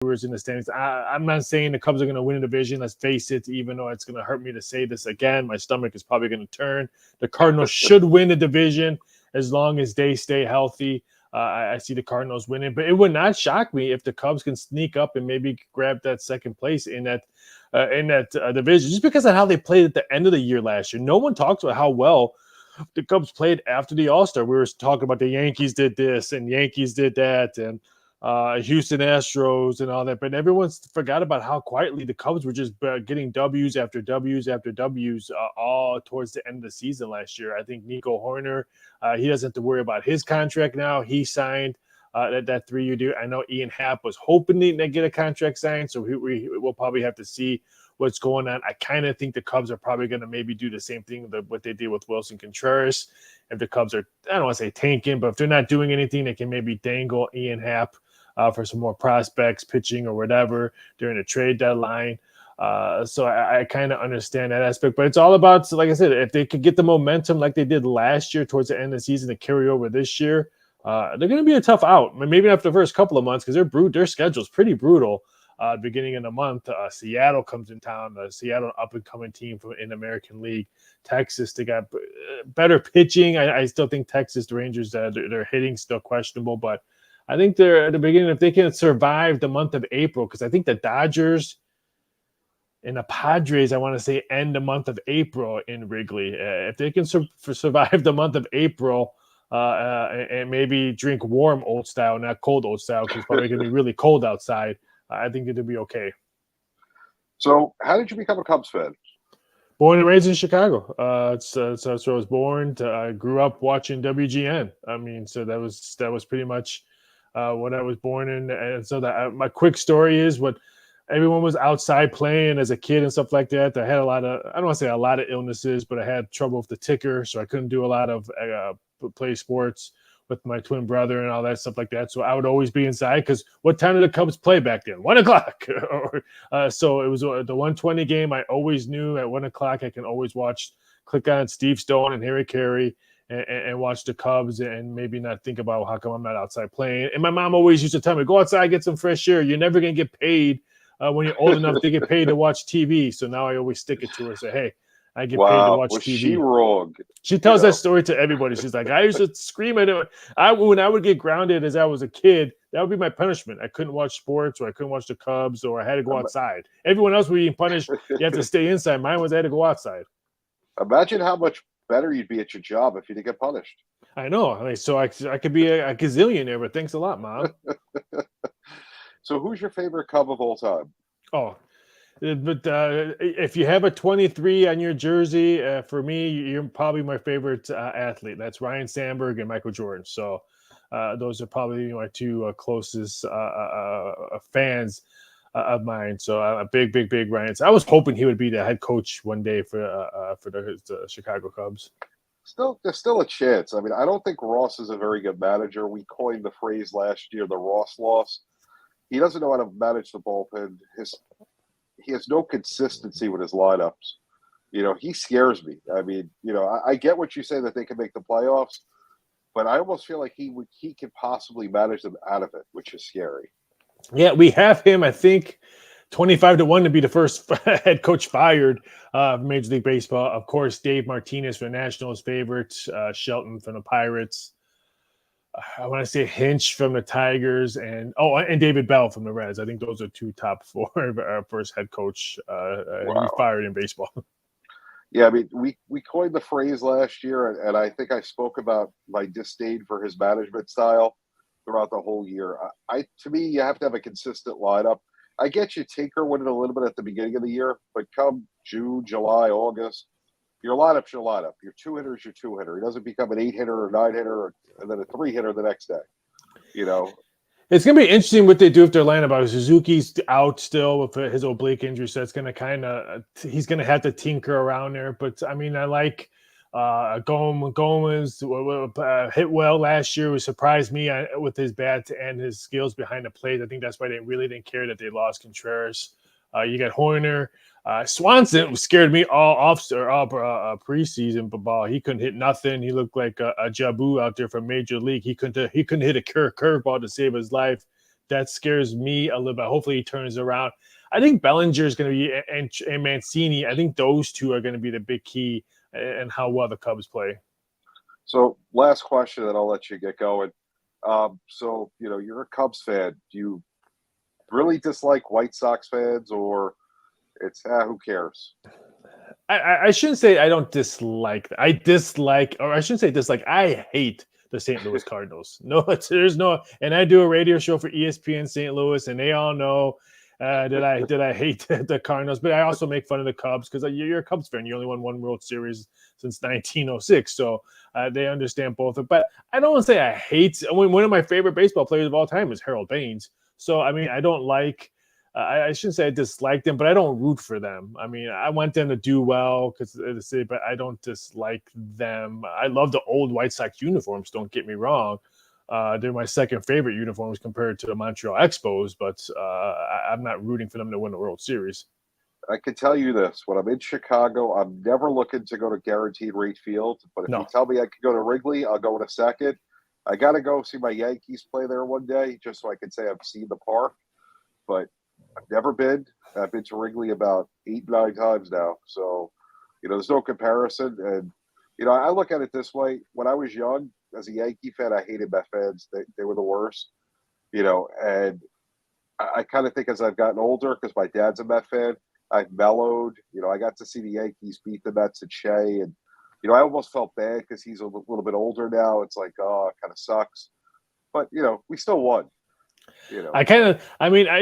Brewers in the standings. I'm not saying the Cubs are going to win a division. Let's face it, even though it's going to hurt me to say this again, my stomach is probably going to turn. The Cardinals should win the division as long as they stay healthy. I see the Cardinals winning, but it would not shock me if the Cubs can sneak up and maybe grab that second place in that division, just because of how they played at the end of the year last year. No one talks about how well the Cubs played after the All-Star. We were talking about the Yankees did this and Yankees did that, and Houston Astros and all that, but everyone's forgot about how quietly the Cubs were just getting W's after W's after W's all towards the end of the season last year. I think Nico Horner, he doesn't have to worry about his contract now. He signed that 3-year deal. I know Ian Happ was hoping to get a contract signed, so we'll probably have to see what's going on. I kind of think the Cubs are probably going to maybe do the same thing what they did with Wilson Contreras. If the Cubs are, I don't want to say tanking, but if they're not doing anything, they can maybe dangle Ian Happ for some more prospects, pitching or whatever during the trade deadline. So I kind of understand that aspect, but it's all about, like I said, if they could get the momentum like they did last year towards the end of the season to carry over this year, they're going to be a tough out. Maybe after the first couple of months, because their schedule's pretty brutal. Beginning of the month, Seattle comes in town. Seattle up-and-coming team in the American League. Texas, they got better pitching. I still think Texas, the Rangers, their hitting still questionable, but I think they're at the beginning, if they can survive the month of April, because I think the Dodgers and the Padres, I want to say, end the month of April in Wrigley. If they can survive the month of April and maybe drink warm old style, not cold old style, because it's probably going to be really cold outside, I think it'll be okay. So how did you become a Cubs fan? Born and raised in Chicago. That's where I was born. I grew up watching WGN. I mean, so that was pretty much what I was born in. And so my quick story is what everyone was outside playing as a kid and stuff like that. I had I don't want to say a lot of illnesses, but I had trouble with the ticker, so I couldn't do a lot of play sports with my twin brother and all that stuff like that. So I would always be inside, because what time did the Cubs play back then? 1 o'clock. So it was the 1:20 game. I always knew at 1 o'clock I can always click on Steve Stone and Harry Carey and watch the Cubs and maybe not think about how come I'm not outside playing. And my mom always used to tell me, go outside, get some fresh air. You're never going to get paid when you're old enough to get paid to watch TV. So now I always stick it to her and say, hey, I get paid to watch was TV. She wrong? She tells that story to everybody. She's like, I used to scream at it. When I would get grounded as I was a kid, that would be my punishment. I couldn't watch sports, or I couldn't watch the Cubs, or I had to go outside. Everyone else would be punished. You have to stay inside. Mine was I had to go outside. Imagine how much better you'd be at your job if you didn't get punished. I know. So I could be a gazillionaire, but thanks a lot, Mom. So who's your favorite Cub of all time? Oh, but if you have a 23 on your jersey, for me, you're probably my favorite athlete. That's Ryan Sandberg and Michael Jordan. So those are probably my two closest fans of mine. So a big Ryan. So I was hoping he would be the head coach one day for the Chicago Cubs. There's still a chance. I mean, I don't think Ross is a very good manager. We coined the phrase last year, the Ross loss. He doesn't know how to manage the bullpen. He has no consistency with his lineups. He scares me. I mean, I get what you say that they can make the playoffs, but I almost feel like he could possibly manage them out of it, which is scary. Yeah, we have him, I think, 25-1 to be the first head coach fired of Major League Baseball. Of course, Dave Martinez for the Nationals' favorite, Shelton from the Pirates. I want to say Hinch from the Tigers, and David Bell from the Reds. I think those are two top four first head coach fired in baseball. Yeah, I mean, we coined the phrase last year, and I think I spoke about my disdain for his management style throughout the whole year. To me, you have to have a consistent lineup. I get you tinker with it a little bit at the beginning of the year, but come June, July, August, your lineup's your lineup. Your two-hitter's your two-hitter. He doesn't become an 8-hitter or 9-hitter and then a 3-hitter the next day. It's going to be interesting what they do with their lineup. Suzuki's out still with his oblique injury, so it's going to he's going to have to tinker around there. But, I mean, I like Gomez hit well last year. It surprised me with his bat and his skills behind the plate. I think that's why they really didn't care that they lost Contreras. You got Horner. Swanson scared me all preseason ball. He couldn't hit nothing. He looked like a Jabu out there from Major League. He couldn't hit a curveball to save his life. that scares me a little bit. Hopefully he turns around. I think Bellinger is going to be, and Mancini, I think those two are going to be the big key in how well the Cubs play. So last question, and I'll let you get going. So, you're a Cubs fan. Do you really dislike White Sox fans, or it's, who cares? I shouldn't say I don't dislike. I dislike, or I shouldn't say dislike. I hate the St. Louis Cardinals. No, there's no, and I do a radio show for ESPN St. Louis, and they all know that I hate the Cardinals. But I also make fun of the Cubs because you're a Cubs fan. You only won one World Series since 1906, so they understand both. But I don't want to say I hate. One of my favorite baseball players of all time is Harold Baines. So I mean, I don't like. I shouldn't say I dislike them, but I don't root for them. I mean, I want them to do well but I don't dislike them. I love the old White Sox uniforms. Don't get me wrong; they're my second favorite uniforms compared to the Montreal Expos. But I'm not rooting for them to win the World Series. I can tell you this: when I'm in Chicago, I'm never looking to go to Guaranteed Rate Field. But if you tell me I could go to Wrigley, I'll go in a second. I got to go see my Yankees play there one day, just so I can say I've seen the park. But I've never been. I've been to Wrigley about 8-9 times now. So, there's no comparison. And, I look at it this way. When I was young, as a Yankee fan, I hated Met fans. They were the worst, and I kind of think as I've gotten older, because my dad's a Met fan, I've mellowed. I got to see the Yankees beat the Mets at Shea. And, I almost felt bad because he's a little bit older now. It's like, oh, it kind of sucks. But, we still won. I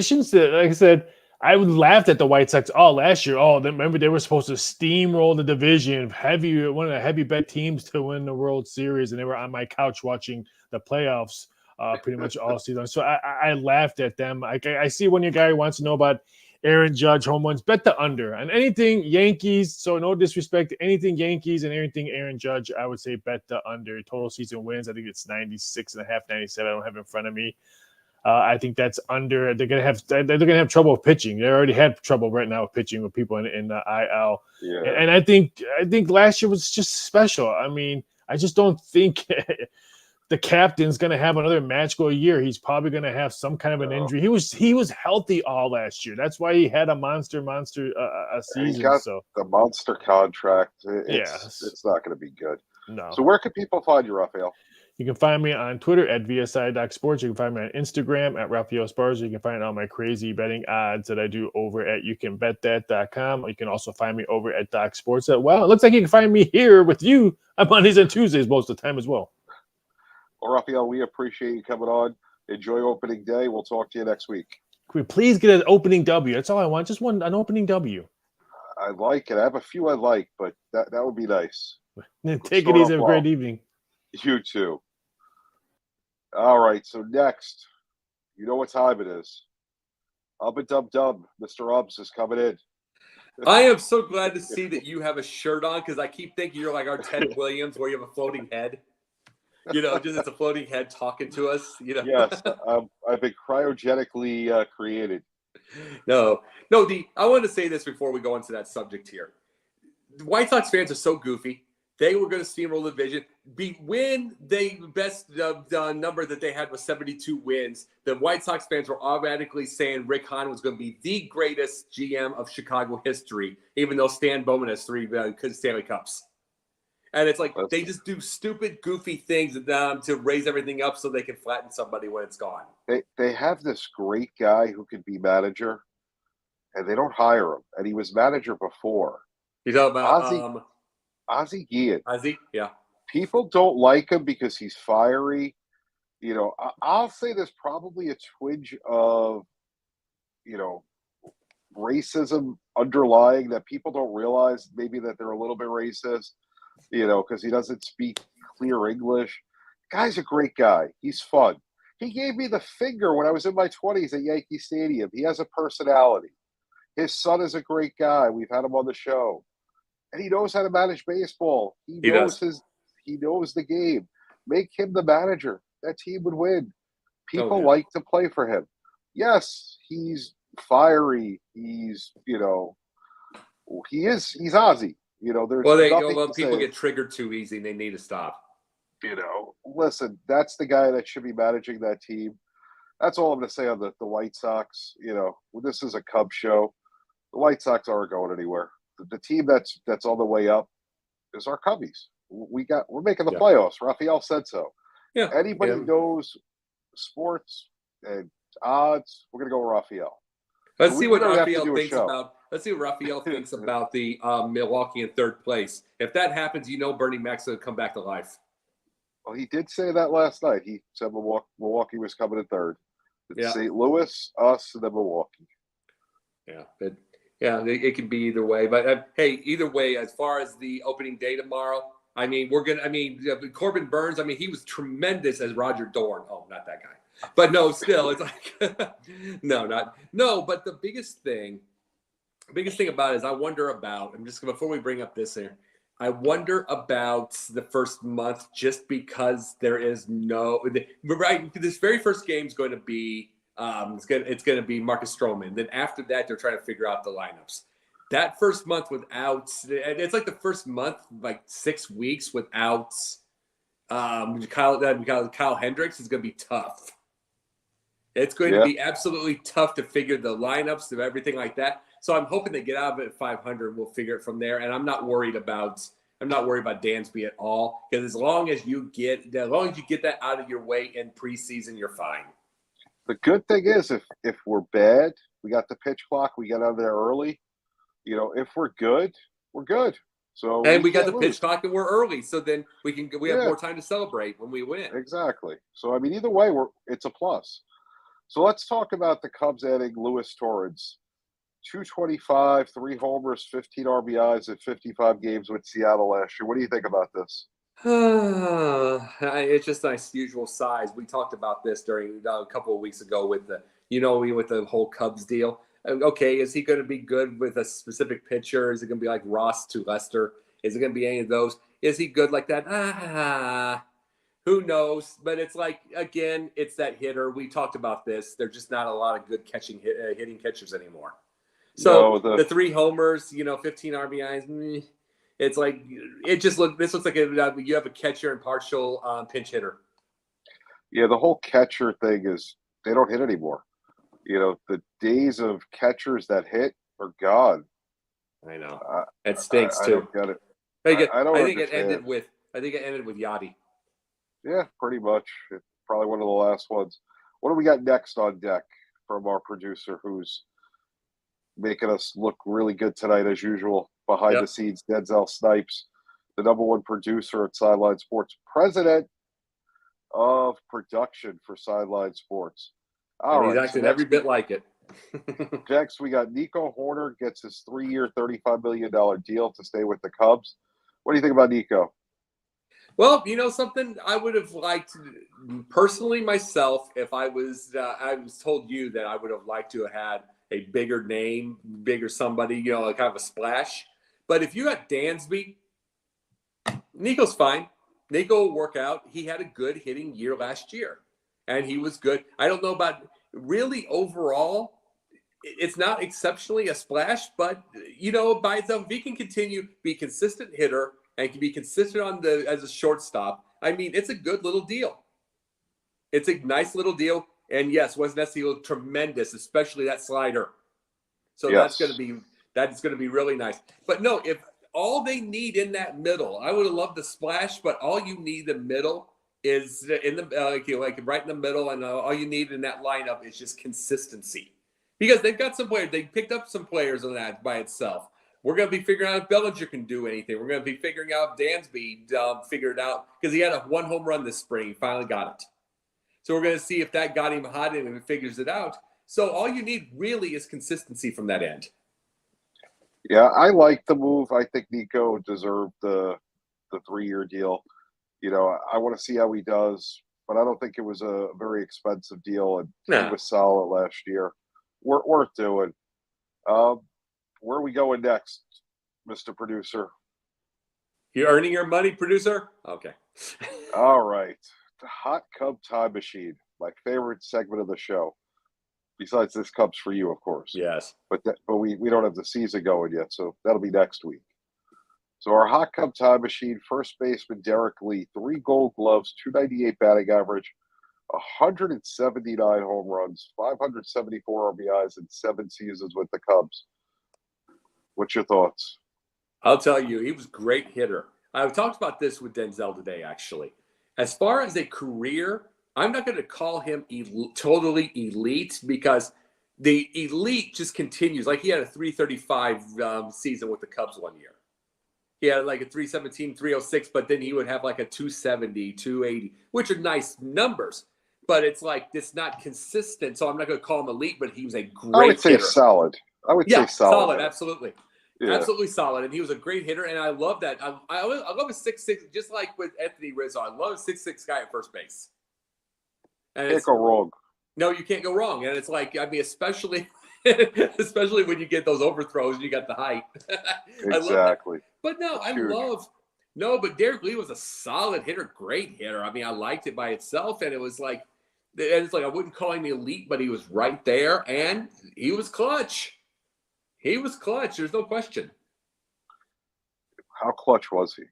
shouldn't say, like I said, I laughed at the White Sox last year. Remember they were supposed to steamroll the division, one of the heavy bet teams to win the World Series, and they were on my couch watching the playoffs pretty much all season. So I laughed at them. I see when your guy wants to know about Aaron Judge home runs, bet the under and anything Yankees. So no disrespect to anything Yankees and anything Aaron Judge, I would say bet the under. Total season wins, I think it's 96.5, 97. I don't have it in front of me. I think that's under. They're gonna have trouble with pitching. They already had trouble right now with pitching with people in the IL. Yeah. And I think last year was just special. I mean, I just don't think the captain's gonna have another match go a year. He's probably gonna have some kind of an injury. He was healthy all last year. That's why he had a monster season. He got the monster contract. It's not gonna be good. No. So where can people find you, Raphael? You can find me on Twitter at VSI.sports. You can find me on Instagram at Raphael Sparza. You can find all my crazy betting odds that I do over at youcanbetthat.com. You can also find me over at Doc Sports. It looks like you can find me here with you on Mondays and Tuesdays most of the time as well. Well, Raphael, we appreciate you coming on. Enjoy opening day. We'll talk to you next week. Can we please get an opening W? That's all I want. Just an opening W. I like it. I have a few I like, but that would be nice. Take it easy. Have a great evening. You too. All right, so next, you know what time it is. Dub, Mr. Ubbs is coming in. I am so glad to see that you have a shirt on because I keep thinking you're like our Ted Williams where you have a floating head. Just it's a floating head talking to us. Yes, I've been cryogenically created. No. I wanted to say this before we go into that subject here. The White Sox fans are so goofy. They were going to steamroll the division. When the best number that they had was 72 wins, the White Sox fans were automatically saying Rick Hahn was going to be the greatest GM of Chicago history, even though Stan Bowman has 3 Stanley Cups. And it's like they just do stupid, goofy things to raise everything up so they can flatten somebody when it's gone. They have this great guy who could be manager, and they don't hire him. And he was manager before. You talking about Ozzie Guillen. Ozzie, yeah. People don't like him because he's fiery. I'll say there's probably a twinge of, racism underlying that people don't realize maybe that they're a little bit racist, because he doesn't speak clear English. Guy's a great guy. He's fun. He gave me the finger when I was in my 20s at Yankee Stadium. He has a personality. His son is a great guy. We've had him on the show. And he knows how to manage baseball. He knows the game. Make him the manager. That team would win. People like to play for him. Yes, he's fiery. He's he's Ozzie. There's people get triggered too easy and they need to stop. Listen, that's the guy that should be managing that team. That's all I'm going to say on the White Sox. This is a Cubs show. The White Sox aren't going anywhere. The team that's on the way up is our Cubbies. We're making the playoffs. Raphael said so. Yeah. Anybody knows sports and odds, we're going to go with Raphael. Let's see what Raphael thinks about. Let's see what Raphael thinks about the Milwaukee in third place. If that happens, Bernie Mac's going to come back to life. Well, he did say that last night. He said Milwaukee was coming in third. It's St. Louis, us, and then Milwaukee. Yeah, it can be either way. But hey, either way, as far as the opening day tomorrow, Corbin Burns. He was tremendous as Roger Dorn. Oh, not that guy. But no, still, it's like no. But the biggest thing about it is I wonder about. Before we bring up this here, I wonder about the first month just because there is this very first game is going to be it's going to be Marcus Stroman. Then after that, they're trying to figure out the lineups. That first month it's like the first month, like 6 weeks without Kyle Hendricks is going to be tough. It's going to be absolutely tough to figure the lineups and everything like that. So I'm hoping they get out of it at 500. We'll figure it from there. And I'm not worried about Dansby at all, because as long as you get that out of your way in preseason, you're fine. The good thing is if we're bad, we got the pitch clock. We get out of there early. If we're good, we're good. So we got the pitch clock and we're early, so then we have more time to celebrate when we win. Exactly. So either way, it's a plus. So let's talk about the Cubs adding Luis Torrens. 225, 3 homers, 15 RBIs in 55 games with Seattle last year. What do you think about this? It's just nice, usual size. We talked about this during a couple of weeks ago with the whole Cubs deal. Okay, is he going to be good with a specific pitcher? Is it going to be like Ross to Lester? Is it going to be any of those? Is he good like that? Who knows? But it's like, again, it's that hitter. We talked about this. There's just not a lot of good hitting catchers anymore. So the 3 homers, 15 RBIs, it's like this looks like you have a catcher and partial pinch hitter. Yeah, the whole catcher thing is they don't hit anymore. The days of catchers that hit are gone. I know. It stinks too. I don't get it. I think it ended with Yachty. Yeah, pretty much. It's probably one of the last ones. What do we got next on deck from our producer, who's making us look really good tonight as usual? Behind the scenes, Denzel Snipes, the #1 producer at Sideline Sports, president of production for Sideline Sports. He's acting every bit like it. Next, we got Nico Horner gets his 3-year, $35 million deal to stay with the Cubs. What do you think about Nico? Well, something I would have liked personally myself, if I was told you that I would have liked to have had a bigger name, bigger somebody, kind of a splash. But if you got Dansby, Nico's fine. Nico will work out. He had a good hitting year last year, and he was good. I don't know about really overall. It's not exceptionally a splash, but by itself, if he can continue be a consistent hitter and can be consistent as a shortstop, it's a good little deal. It's a nice little deal. And yes, wasn't necessarily tremendous, especially that slider. So that's going to be really nice. But no, if all they need in that middle, I would have loved the splash, but all you need in the middle is in the right in the middle, and all you need in that lineup is just consistency, because they've got some players. They picked up some players on that by itself. We're going to be figuring out if Bellinger can do anything. We're going to be figuring out if Dansby figured out, because he had a 1 home run this spring. He finally got it. So we're going to see if that got him hot and if he figures it out. So all you need really is consistency from that end. Yeah, I like the move. I think Nico deserved the 3-year deal. I want to see how he does, but I don't think it was a very expensive deal, and he was solid last year. Worth doing. Where are we going next, Mr. Producer? You're earning your money, producer? Okay. All right. The Hot Cub Time Machine, my favorite segment of the show. Besides this Cubs for you, of course. Yes. But we don't have the season going yet, so that'll be next week. So our Hot Cub Time Machine, first baseman Derek Lee, 3 Gold Gloves, 298 batting average, 179 home runs, 574 RBIs in 7 seasons with the Cubs. What's your thoughts? I'll tell you, he was a great hitter. I've talked about this with Denzel today, actually. As far as a career, I'm not going to call him totally elite because the elite just continues. Like he had a 335 season with the Cubs one year. He had like a 317, 306, but then he would have like a 270, 280, which are nice numbers. But it's like, it's not consistent. So I'm not going to call him elite, but he was a great hitter. I would say solid. I would say solid. Absolutely. Yeah. Absolutely solid. And he was a great hitter. And I love that. I love a 6'6", just like with Anthony Rizzo. I love a 6'6" guy at first base. And Can't go wrong. No, you can't go wrong. And it's like, I mean, especially when you get those overthrows and you got the height. Exactly. But no, but Derek Lee was a solid hitter, great hitter. I mean, I liked it by itself. And it's like, I wouldn't call him elite, but he was right there. And he was clutch. He was clutch. There's no question. How clutch was he?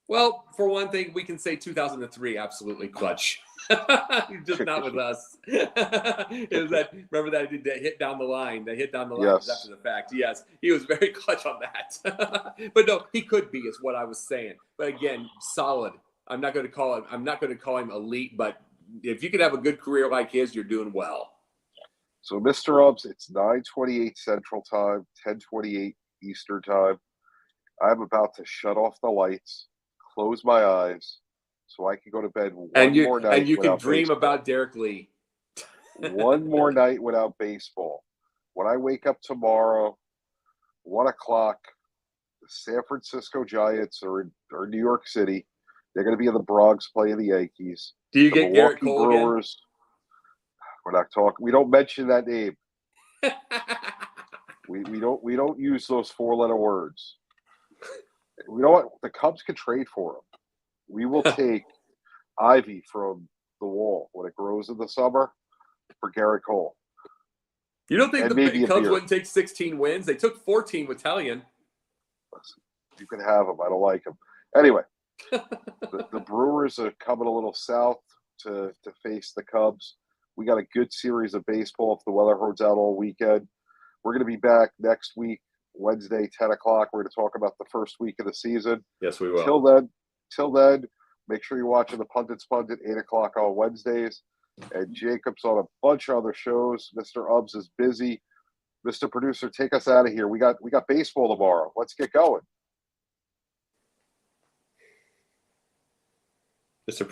Well, for one thing, we can say 2003, absolutely clutch. Just not with us. Remember that he did that hit down the line. That hit down the line Yes. after the fact. Yes, he was very clutch on that. But no, he could be, is what I was saying. But again, solid. I'm not going to call him elite, but if you could have a good career like his, you're doing well. So, Mr. Ubbs, it's 9:28 Central Time, 10:28 Eastern Time. I'm about to shut off the lights, close my eyes, so I can go to bed more night. And you can dream about Derek Lee. One more night without baseball. When I wake up tomorrow, 1 o'clock, the San Francisco Giants are in New York City. They're going to be in the Bronx playing the Yankees. Do you get Garrett Cole Brewers, we're not talking. We don't mention that name. we don't use those 4-letter words. You know what? The Cubs could trade for him. We will take ivy from the wall when it grows in the summer for Garrett Cole. You don't think the Cubs wouldn't take 16 wins? They took 14 with Talion. Listen, you can have him. I don't like him. Anyway, the Brewers are coming a little south to face the Cubs. We got a good series of baseball if the weather holds out all weekend. We're going to be back next week, Wednesday, 10 o'clock. We're going to talk about the first week of the season. Yes, we will. Till then, make sure you're watching the Pundits Pundit 8 o'clock on Wednesdays. And Jacob's on a bunch of other shows. Mr. Ubbs is busy. Mr. Producer, take us out of here. We got baseball tomorrow. Let's get going. Mr.